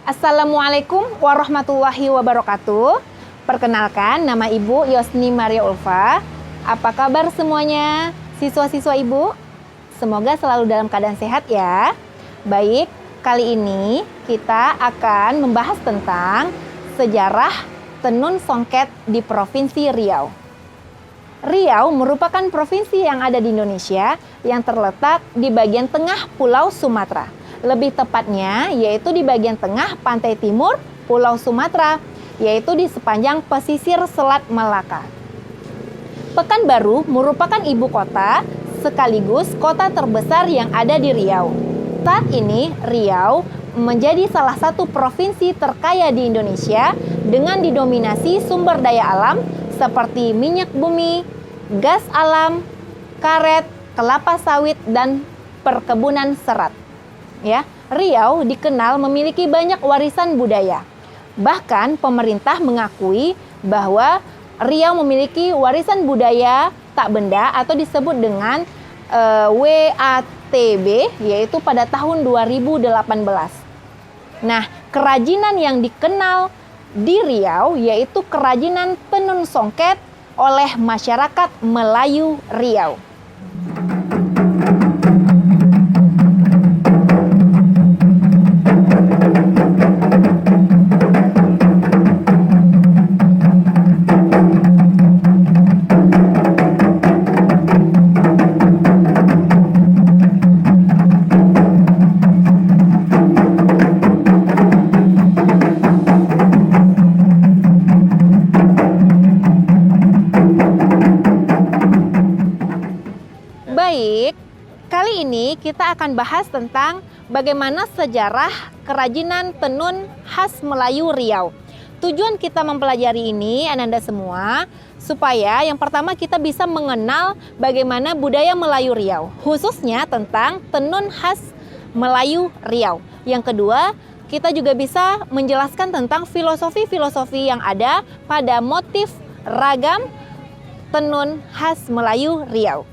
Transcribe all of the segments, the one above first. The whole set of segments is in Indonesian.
Assalamualaikum warahmatullahi wabarakatuh. Perkenalkan, nama Ibu Yosni Maria Ulfa. Apa kabar semuanya, siswa-siswa Ibu? Semoga selalu dalam keadaan sehat ya. Baik, kali ini kita akan membahas tentang sejarah Tenun Songket di Provinsi Riau. Riau merupakan provinsi yang ada di Indonesia yang terletak di bagian tengah Pulau Sumatera. Lebih tepatnya yaitu di bagian tengah pantai timur Pulau Sumatera, yaitu di sepanjang pesisir Selat Malaka. Pekanbaru merupakan ibu kota sekaligus kota terbesar yang ada di Riau. Saat ini Riau menjadi salah satu provinsi terkaya di Indonesia dengan didominasi sumber daya alam seperti minyak bumi, gas alam, karet, kelapa sawit, dan perkebunan serat. Ya, Riau dikenal memiliki banyak warisan budaya. Bahkan pemerintah mengakui bahwa Riau memiliki warisan budaya tak benda atau disebut dengan WATB, yaitu pada tahun 2018. Nah, kerajinan yang dikenal di Riau yaitu kerajinan tenun songket oleh masyarakat Melayu Riau. Baik, kali ini kita akan bahas tentang bagaimana sejarah kerajinan tenun khas Melayu Riau. Tujuan kita mempelajari ini, Ananda semua, supaya yang pertama kita bisa mengenal bagaimana budaya Melayu Riau, khususnya tentang tenun khas Melayu Riau. Yang kedua, kita juga bisa menjelaskan tentang filosofi-filosofi yang ada pada motif ragam tenun khas Melayu Riau.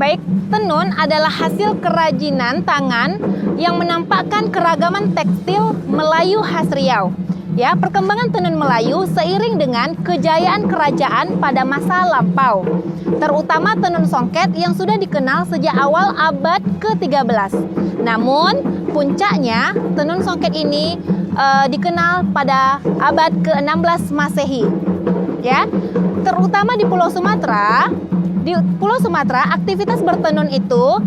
Baik, tenun adalah hasil kerajinan tangan yang menampakkan keragaman tekstil Melayu khas Riau. Ya, perkembangan tenun Melayu seiring dengan kejayaan kerajaan pada masa lampau, terutama tenun songket yang sudah dikenal sejak awal abad ke-13. Namun, puncaknya tenun songket ini dikenal pada abad ke-16 Masehi. Ya, terutama di Pulau Sumatera. Di Pulau Sumatera, aktivitas bertenun itu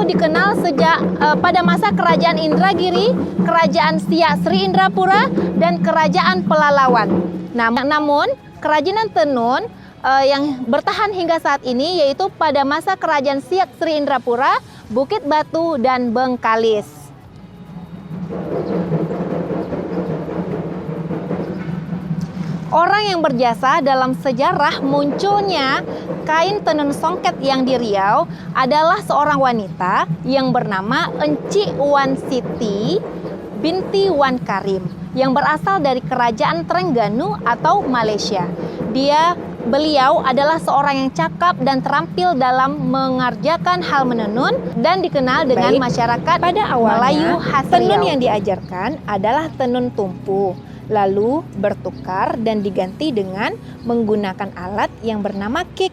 dikenal sejak pada masa Kerajaan Indragiri, Kerajaan Siak Sri Indrapura, dan Kerajaan Pelalawan. Namun, kerajinan tenun yang bertahan hingga saat ini yaitu pada masa Kerajaan Siak Sri Indrapura, Bukit Batu, dan Bengkalis. Orang yang berjasa dalam sejarah munculnya kain tenun songket yang di Riau adalah seorang wanita yang bernama Enci Wan Siti binti Wan Karim yang berasal dari Kerajaan Terengganu atau Malaysia. Beliau adalah seorang yang cakap dan terampil dalam mengerjakan hal menenun dan dikenal dengan masyarakat pada awalnya. Melayu khas tenun yang diajarkan adalah tenun tumpu, lalu bertukar dan diganti dengan menggunakan alat yang bernama kik,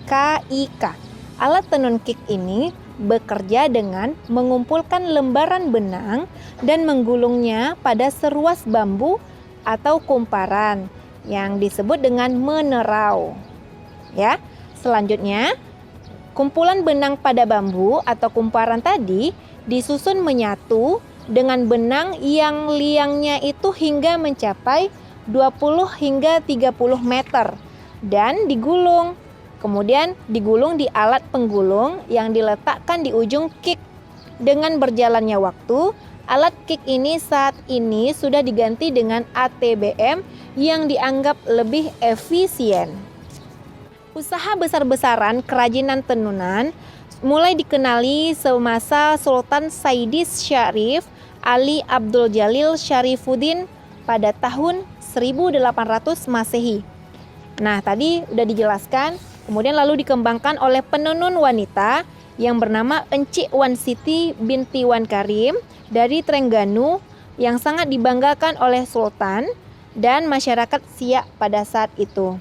KIK. Alat tenun kik ini bekerja dengan mengumpulkan lembaran benang dan menggulungnya pada seruas bambu atau kumparan yang disebut dengan menerau. Ya, selanjutnya kumpulan benang pada bambu atau kumparan tadi disusun menyatu dengan benang yang liangnya itu hingga mencapai 20 hingga 30 meter dan digulung. Kemudian digulung di alat penggulung yang diletakkan di ujung kik. Dengan berjalannya waktu, alat kik ini saat ini sudah diganti dengan ATBM yang dianggap lebih efisien. Usaha besar-besaran kerajinan tenunan mulai dikenali semasa Sultan Saidis Syarif Ali Abdul Jalil Syarifuddin pada tahun 1800 Masehi. Nah, tadi udah dijelaskan, kemudian lalu dikembangkan oleh penenun wanita yang bernama Enci Wan Siti binti Wan Karim dari Terengganu yang sangat dibanggakan oleh Sultan dan masyarakat Siak pada saat itu.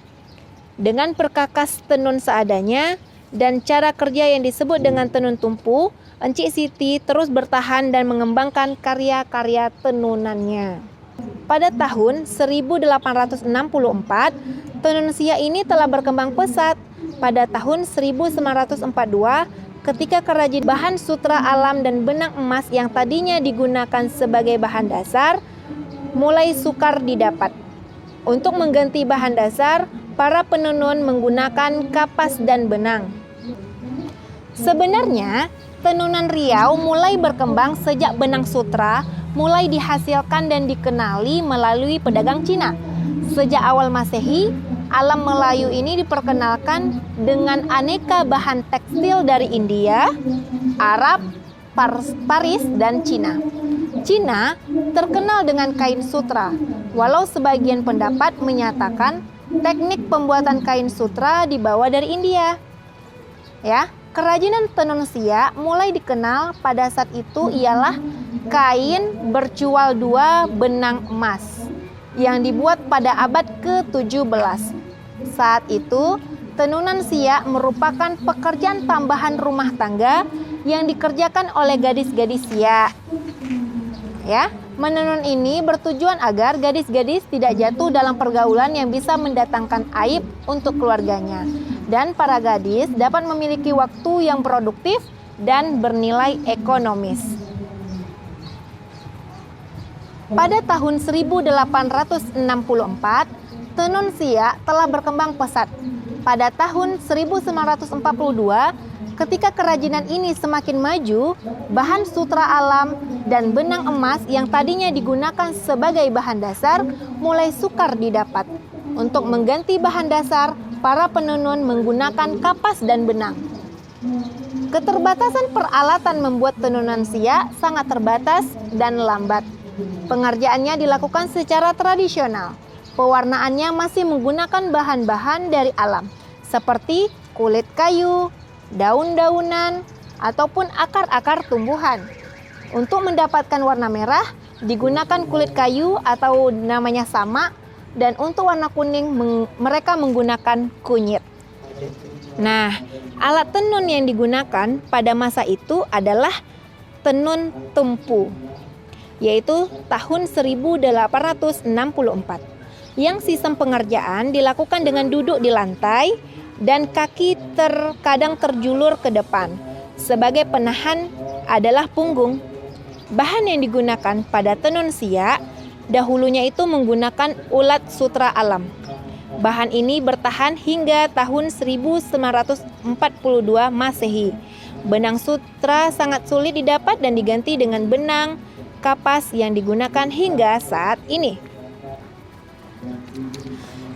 Dengan perkakas tenun seadanya dan cara kerja yang disebut dengan tenun tumpu, Encik Siti terus bertahan dan mengembangkan karya-karya tenunannya. Pada tahun 1864, tenun Siak ini telah berkembang pesat. Pada tahun 1942, ketika kerajinan bahan sutra alam dan benang emas yang tadinya digunakan sebagai bahan dasar mulai sukar didapat. Untuk mengganti bahan dasar, para penenun menggunakan kapas dan benang. Sebenarnya, tenunan Riau mulai berkembang sejak benang sutra mulai dihasilkan dan dikenali melalui pedagang Cina. Sejak awal Masehi, alam Melayu ini diperkenalkan dengan aneka bahan tekstil dari India, Arab, Paris, dan Cina. Cina terkenal dengan kain sutra, walau sebagian pendapat menyatakan teknik pembuatan kain sutra dibawa dari India. Ya, kerajinan tenun Siak mulai dikenal pada saat itu ialah kain bercual 2 benang emas yang dibuat pada abad ke-17. Saat itu, tenunan Siak merupakan pekerjaan tambahan rumah tangga yang dikerjakan oleh gadis-gadis Siak. Ya, menenun ini bertujuan agar gadis-gadis tidak jatuh dalam pergaulan yang bisa mendatangkan aib untuk keluarganya, dan para gadis dapat memiliki waktu yang produktif dan bernilai ekonomis. Pada tahun 1864, tenun Siak telah berkembang pesat. Pada tahun 1942, ketika kerajinan ini semakin maju, bahan sutra alam dan benang emas yang tadinya digunakan sebagai bahan dasar mulai sukar didapat. Untuk mengganti bahan dasar, para penenun menggunakan kapas dan benang. Keterbatasan peralatan membuat tenunan Siak sangat terbatas dan lambat. Pengerjaannya dilakukan secara tradisional. Pewarnaannya masih menggunakan bahan-bahan dari alam, seperti kulit kayu, daun-daunan, ataupun akar-akar tumbuhan. Untuk mendapatkan warna merah, digunakan kulit kayu atau namanya samak, dan untuk warna kuning mereka menggunakan kunyit. Nah, alat tenun yang digunakan pada masa itu adalah tenun tumpu, yaitu tahun 1864. Yang sistem pengerjaan dilakukan dengan duduk di lantai dan kaki terkadang terjulur ke depan. Sebagai penahan adalah punggung. Bahan yang digunakan pada tenun Siak dahulunya itu menggunakan ulat sutra alam. Bahan ini bertahan hingga tahun 1942 Masehi. Benang sutra sangat sulit didapat dan diganti dengan benang kapas yang digunakan hingga saat ini.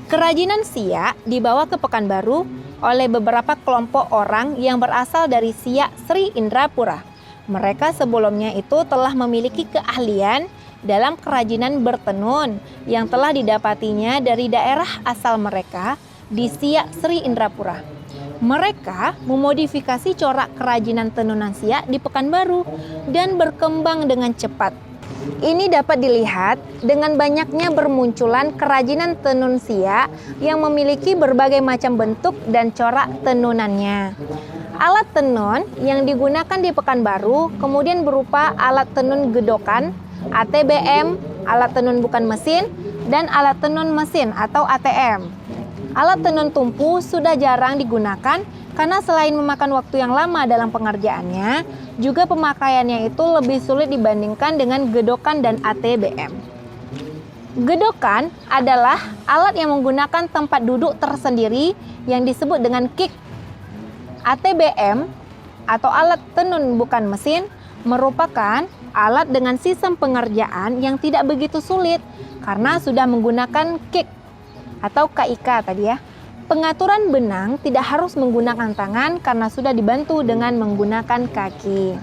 Kerajinan Siak dibawa ke Pekanbaru oleh beberapa kelompok orang yang berasal dari Siak Sri Indrapura. Mereka sebelumnya itu telah memiliki keahlian dalam kerajinan bertenun yang telah didapatinya dari daerah asal mereka di Siak Sri Indrapura. Mereka memodifikasi corak kerajinan tenunan Siak di Pekanbaru dan berkembang dengan cepat. Ini dapat dilihat dengan banyaknya bermunculan kerajinan tenun Siak yang memiliki berbagai macam bentuk dan corak tenunannya. Alat tenun yang digunakan di Pekanbaru kemudian berupa alat tenun gedokan, ATBM, alat tenun bukan mesin, dan alat tenun mesin atau ATM. Alat tenun tumpu sudah jarang digunakan karena selain memakan waktu yang lama dalam pengerjaannya, juga pemakaiannya itu lebih sulit dibandingkan dengan gedokan dan ATBM. Gedokan adalah alat yang menggunakan tempat duduk tersendiri yang disebut dengan kick. ATBM atau alat tenun bukan mesin merupakan alat dengan sistem pengerjaan yang tidak begitu sulit karena sudah menggunakan kick atau KIK tadi ya. Pengaturan benang tidak harus menggunakan tangan karena sudah dibantu dengan menggunakan kaki.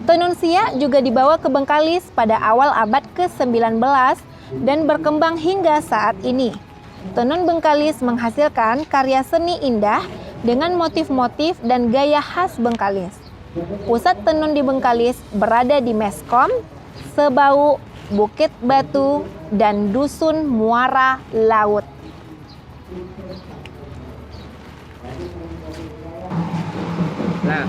Tenun Siak juga dibawa ke Bengkalis pada awal abad ke-19 dan berkembang hingga saat ini. Tenun Bengkalis menghasilkan karya seni indah dengan motif-motif dan gaya khas Bengkalis. Pusat tenun di Bengkalis berada di Meskom, Sebau, Bukit Batu, dan Dusun Muara Laut. Nah,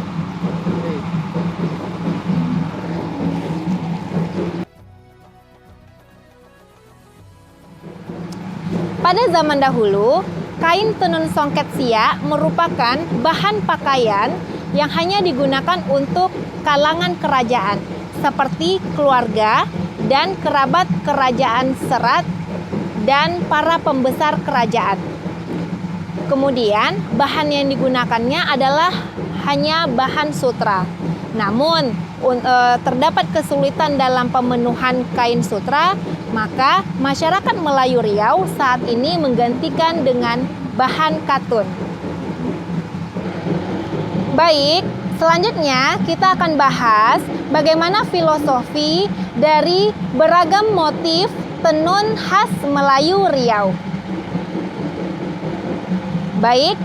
pada zaman dahulu, kain tenun songket siak merupakan bahan pakaian yang hanya digunakan untuk kalangan kerajaan, seperti keluarga dan kerabat kerajaan Serat dan para pembesar kerajaan. Kemudian, bahan yang digunakannya adalah hanya bahan sutra. Namun, terdapat kesulitan dalam pemenuhan kain sutra, maka masyarakat Melayu Riau saat ini menggantikan dengan bahan katun. Baik, selanjutnya kita akan bahas bagaimana filosofi dari beragam motif tenun khas Melayu Riau. Baik,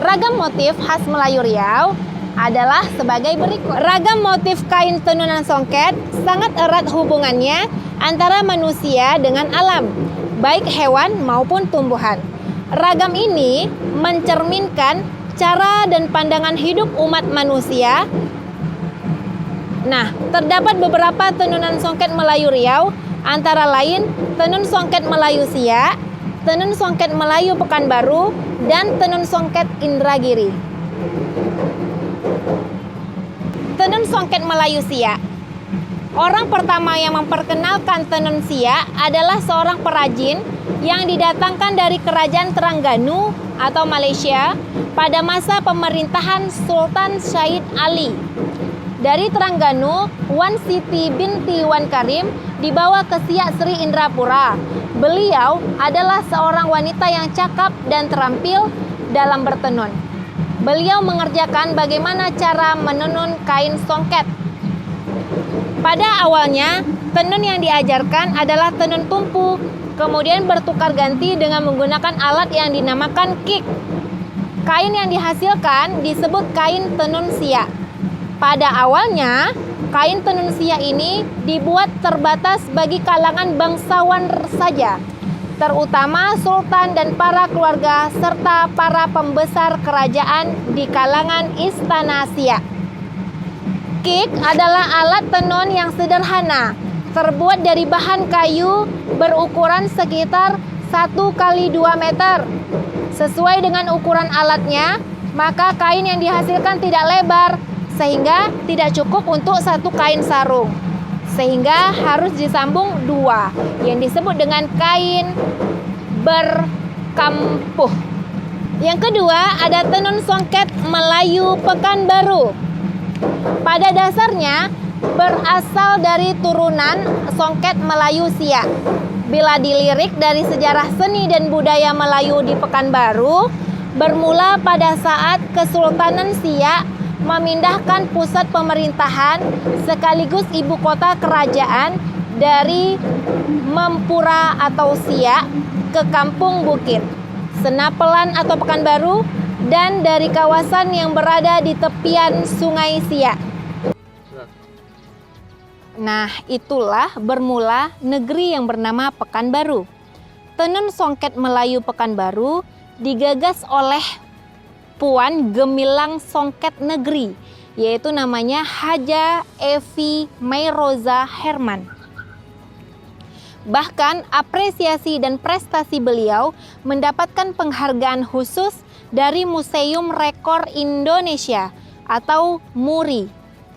ragam motif khas Melayu Riau adalah sebagai berikut. Ragam motif kain tenunan songket sangat erat hubungannya antara manusia dengan alam, baik hewan maupun tumbuhan. Ragam ini mencerminkan cara dan pandangan hidup umat manusia. Nah, terdapat beberapa tenunan songket Melayu Riau, antara lain tenun songket Melayu Siak, tenun songket Melayu Pekanbaru, dan tenun songket Indragiri. Tenun songket Melayu Siak. Orang pertama yang memperkenalkan tenun siak adalah seorang perajin yang didatangkan dari kerajaan Terengganu atau Malaysia pada masa pemerintahan Sultan Syed Ali. Dari Terengganu, Wan Siti binti Wan Karim dibawa ke Siak Sri Indrapura. Beliau adalah seorang wanita yang cakap dan terampil dalam bertenun. Beliau mengerjakan bagaimana cara menenun kain songket. Pada awalnya, tenun yang diajarkan adalah tenun tumpu, kemudian bertukar ganti dengan menggunakan alat yang dinamakan kik. Kain yang dihasilkan disebut kain tenun siak. Pada awalnya, kain tenun siak ini dibuat terbatas bagi kalangan bangsawan saja, terutama sultan dan para keluarga serta para pembesar kerajaan di kalangan istana siak. Kik adalah alat tenun yang sederhana, terbuat dari bahan kayu berukuran sekitar 1 kali 2 meter. Sesuai dengan ukuran alatnya, maka kain yang dihasilkan tidak lebar, sehingga tidak cukup untuk satu kain sarung. Sehingga harus disambung 2, yang disebut dengan kain berkampuh. Yang kedua, ada tenun songket Melayu Pekanbaru. Pada dasarnya berasal dari turunan songket Melayu Siak. Bila dilirik dari sejarah seni dan budaya Melayu di Pekanbaru, bermula pada saat Kesultanan Siak memindahkan pusat pemerintahan sekaligus ibu kota kerajaan dari Mempura atau Siak ke Kampung Bukit, Senapelan atau Pekanbaru, dan dari kawasan yang berada di tepian Sungai Siak. Nah, itulah bermula negeri yang bernama Pekanbaru. Tenun songket Melayu Pekanbaru digagas oleh Puan Gemilang Songket Negeri, yaitu namanya Haja Evi Mairoza Herman. Bahkan apresiasi dan prestasi beliau mendapatkan penghargaan khusus dari Museum Rekor Indonesia atau MURI.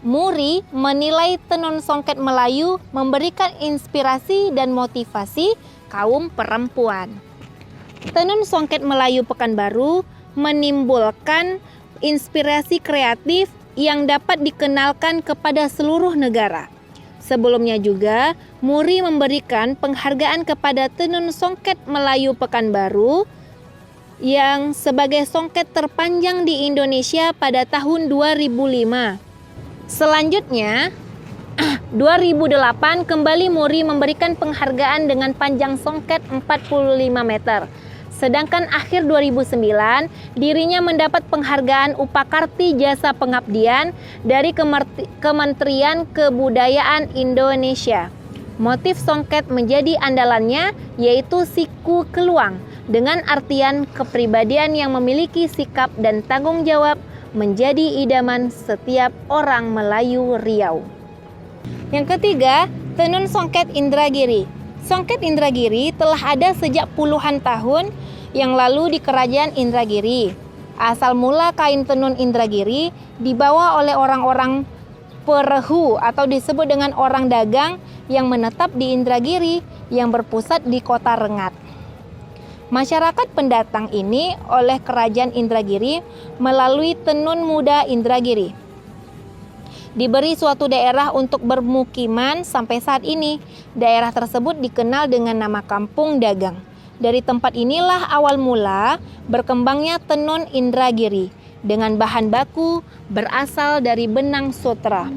MURI menilai tenun songket Melayu memberikan inspirasi dan motivasi kaum perempuan. Tenun songket Melayu Pekanbaru menimbulkan inspirasi kreatif yang dapat dikenalkan kepada seluruh negara. Sebelumnya juga, MURI memberikan penghargaan kepada tenun songket Melayu Pekanbaru yang sebagai songket terpanjang di Indonesia pada tahun 2005. Selanjutnya, 2008 kembali MURI memberikan penghargaan dengan panjang songket 45 meter. Sedangkan akhir 2009, dirinya mendapat penghargaan Upakarti Jasa Pengabdian dari Kementerian Kebudayaan Indonesia. Motif songket menjadi andalannya, yaitu siku keluang, dengan artian kepribadian yang memiliki sikap dan tanggung jawab menjadi idaman setiap orang Melayu Riau. Yang ketiga, tenun songket Indragiri. Songket Indragiri telah ada sejak puluhan tahun yang lalu di Kerajaan Indragiri. Asal mula kain tenun Indragiri dibawa oleh orang-orang perehu atau disebut dengan orang dagang yang menetap di Indragiri yang berpusat di kota Rengat. Masyarakat pendatang ini oleh Kerajaan Indragiri melalui Tenun Muda Indragiri diberi suatu daerah untuk bermukiman. Sampai saat ini daerah tersebut dikenal dengan nama Kampung Dagang. Dari tempat inilah awal mula berkembangnya tenun Indragiri dengan bahan baku berasal dari benang sutra.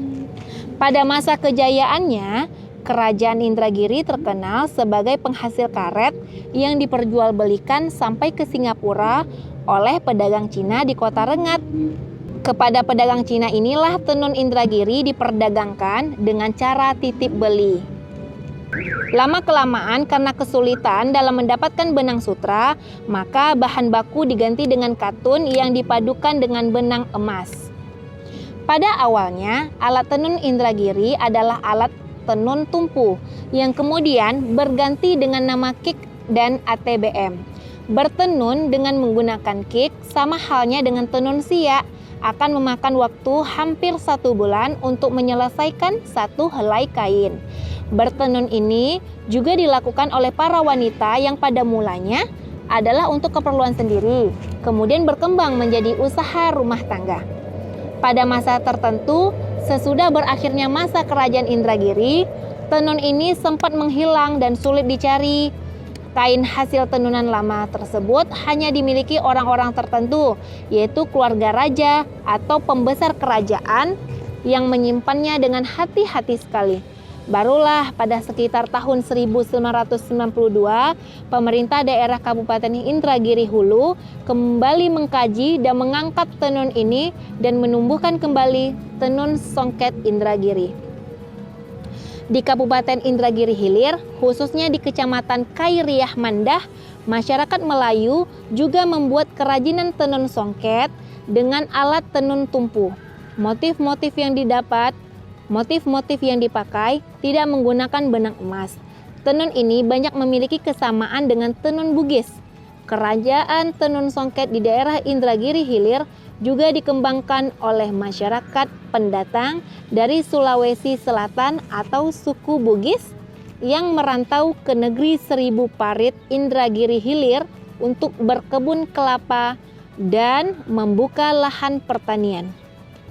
Pada masa kejayaannya, Kerajaan Indragiri terkenal sebagai penghasil karet yang diperjualbelikan sampai ke Singapura oleh pedagang Cina di kota Rengat. Kepada pedagang Cina inilah tenun Indragiri diperdagangkan dengan cara titip beli. Lama-kelamaan karena kesulitan dalam mendapatkan benang sutra, maka bahan baku diganti dengan katun yang dipadukan dengan benang emas. Pada awalnya, alat tenun Indragiri adalah alat tenun tumpu yang kemudian berganti dengan nama kik dan ATBM. Bertenun dengan menggunakan kik sama halnya dengan tenun siak, akan memakan waktu hampir 1 bulan untuk menyelesaikan satu helai kain. Bertenun ini juga dilakukan oleh para wanita yang pada mulanya adalah untuk keperluan sendiri, kemudian berkembang menjadi usaha rumah tangga. Pada masa tertentu, sesudah berakhirnya masa Kerajaan Indragiri, tenun ini sempat menghilang dan sulit dicari. Kain hasil tenunan lama tersebut hanya dimiliki orang-orang tertentu, yaitu keluarga raja atau pembesar kerajaan yang menyimpannya dengan hati-hati sekali. Barulah pada sekitar tahun 1992, pemerintah daerah Kabupaten Indragiri Hulu kembali mengkaji dan mengangkat tenun ini dan menumbuhkan kembali tenun songket Indragiri. Di Kabupaten Indragiri Hilir, khususnya di Kecamatan Kairiah Mandah, masyarakat Melayu juga membuat kerajinan tenun songket dengan alat tenun tumpu. Motif-motif yang dipakai tidak menggunakan benang emas. Tenun ini banyak memiliki kesamaan dengan tenun Bugis. Kerajaan tenun songket di daerah Indragiri Hilir juga dikembangkan oleh masyarakat pendatang dari Sulawesi Selatan atau suku Bugis yang merantau ke negeri Seribu Parit Indragiri Hilir untuk berkebun kelapa dan membuka lahan pertanian.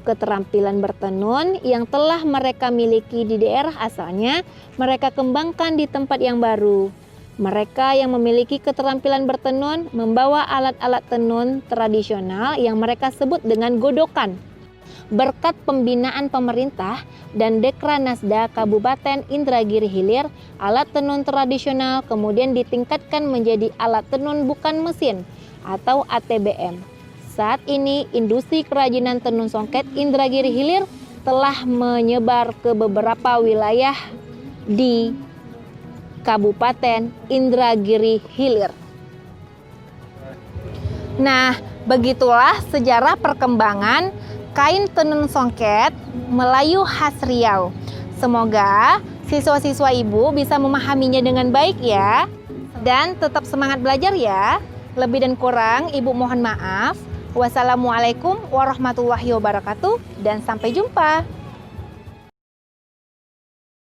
Keterampilan bertenun yang telah mereka miliki di daerah asalnya, mereka kembangkan di tempat yang baru. Mereka yang memiliki keterampilan bertenun membawa alat-alat tenun tradisional yang mereka sebut dengan godokan. Berkat pembinaan pemerintah dan Dekranasda Kabupaten Indragiri Hilir, alat tenun tradisional kemudian ditingkatkan menjadi alat tenun bukan mesin atau ATBM. Saat ini, industri kerajinan tenun songket Indragiri Hilir telah menyebar ke beberapa wilayah di Kabupaten Indragiri Hilir. Nah, begitulah sejarah perkembangan kain tenun songket Melayu khas Riau. Semoga siswa-siswa Ibu bisa memahaminya dengan baik ya. Dan tetap semangat belajar ya. Lebih dan kurang Ibu mohon maaf. Wassalamualaikum warahmatullahi wabarakatuh dan sampai jumpa.